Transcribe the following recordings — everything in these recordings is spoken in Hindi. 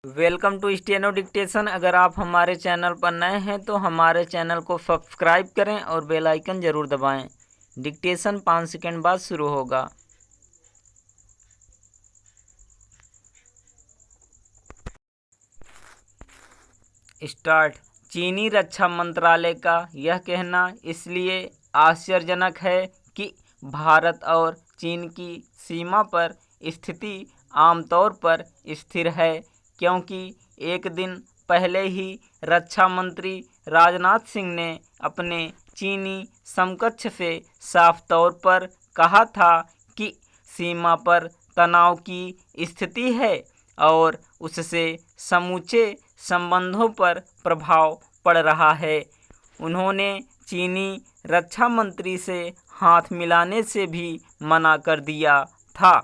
Welcome to steno dictation. अगर आप हमारे चैनल पर नए हैं तो हमारे चैनल को सब्सक्राइब करें और बेल आइकन ज़रूर दबाएं। डिक्टेशन 5 सेकंड बाद शुरू होगा। स्टार्ट। चीनी रक्षा मंत्रालय का यह कहना इसलिए आश्चर्यजनक है कि भारत और चीन की सीमा पर स्थिति आमतौर पर स्थिर है, क्योंकि एक दिन पहले ही रक्षा मंत्री राजनाथ सिंह ने अपने चीनी समकक्ष से साफ तौर पर कहा था कि सीमा पर तनाव की स्थिति है और उससे समूचे संबंधों पर प्रभाव पड़ रहा है। उन्होंने चीनी रक्षा मंत्री से हाथ मिलाने से भी मना कर दिया था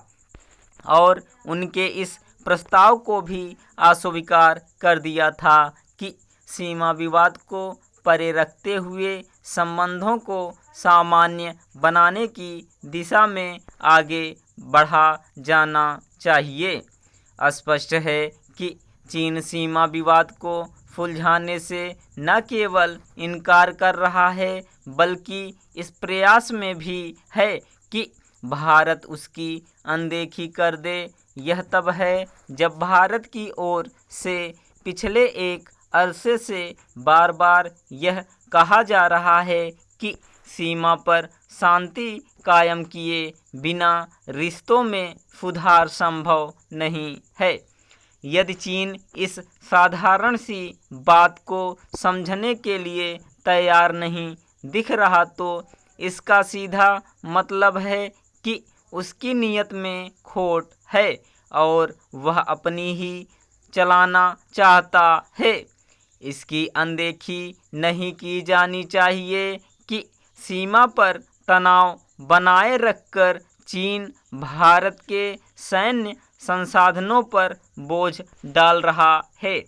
और उनके इस प्रस्ताव को भी अस्वीकार कर दिया था कि सीमा विवाद को परे रखते हुए संबंधों को सामान्य बनाने की दिशा में आगे बढ़ा जाना चाहिए। स्पष्ट है कि चीन सीमा विवाद को सुलझाने से न केवल इनकार कर रहा है बल्कि इस प्रयास में भी है कि भारत उसकी अनदेखी कर दे। यह तब है जब भारत की ओर से पिछले एक अरसे से बार बार यह कहा जा रहा है कि सीमा पर शांति कायम किए बिना रिश्तों में सुधार संभव नहीं है। यदि चीन इस साधारण सी बात को समझने के लिए तैयार नहीं दिख रहा तो इसका सीधा मतलब है कि उसकी नीयत में खोट है और वह अपनी ही चलाना चाहता है। इसकी अनदेखी नहीं की जानी चाहिए कि सीमा पर तनाव बनाए रखकर चीन भारत के सैन्य संसाधनों पर बोझ डाल रहा है।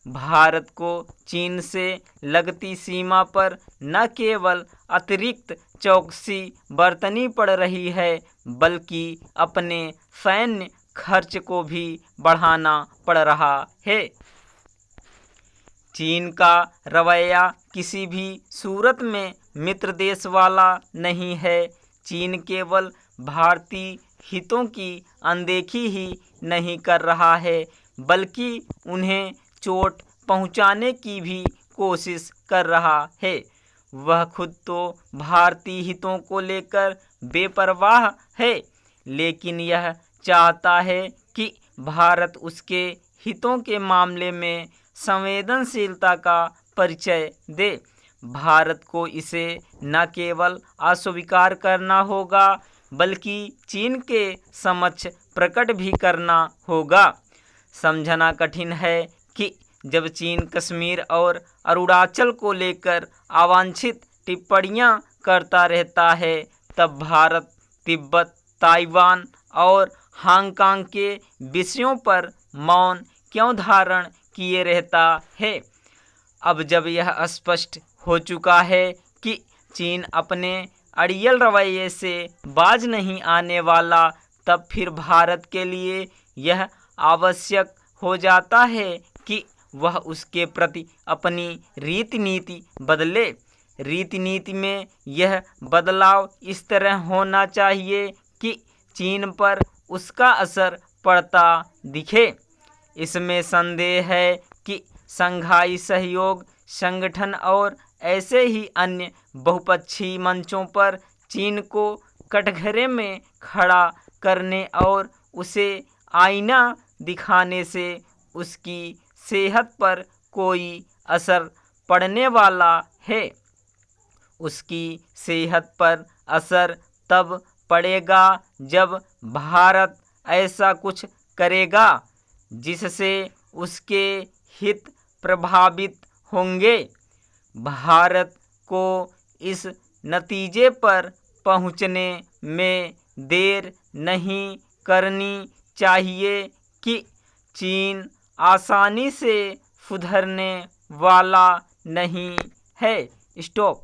भारत को चीन से लगती सीमा पर न केवल अतिरिक्त चौकसी बरतनी पड़ रही है बल्कि अपने सैन्य खर्च को भी बढ़ाना पड़ रहा है। चीन का रवैया किसी भी सूरत में मित्र देश वाला नहीं है। चीन केवल भारतीय हितों की अनदेखी ही नहीं कर रहा है बल्कि उन्हें चोट पहुंचाने की भी कोशिश कर रहा है। वह खुद तो भारतीय हितों को लेकर बेपरवाह है, लेकिन यह चाहता है कि भारत उसके हितों के मामले में संवेदनशीलता का परिचय दे। भारत को इसे न केवल अस्वीकार करना होगा बल्कि चीन के समक्ष प्रकट भी करना होगा। समझना कठिन है कि जब चीन कश्मीर और अरुणाचल को लेकर अवांछित टिप्पणियां करता रहता है तब भारत तिब्बत, ताइवान और हांगकांग के विषयों पर मौन क्यों धारण किए रहता है। अब जब यह स्पष्ट हो चुका है कि चीन अपने अड़ियल रवैये से बाज नहीं आने वाला, तब फिर भारत के लिए यह आवश्यक हो जाता है कि वह उसके प्रति अपनी रीति नीति बदले। रीति नीति में यह बदलाव इस तरह होना चाहिए कि चीन पर उसका असर पड़ता दिखे। इसमें संदेह है कि शंघाई सहयोग संगठन और ऐसे ही अन्य बहुपक्षीय मंचों पर चीन को कटघरे में खड़ा करने और उसे आईना दिखाने से उसकी सेहत पर कोई असर पड़ने वाला है। उसकी सेहत पर असर तब पड़ेगा जब भारत ऐसा कुछ करेगा जिससे उसके हित प्रभावित होंगे। भारत को इस नतीजे पर पहुंचने में देर नहीं करनी चाहिए कि चीन आसानी से सुधरने वाला नहीं है। स्टॉप।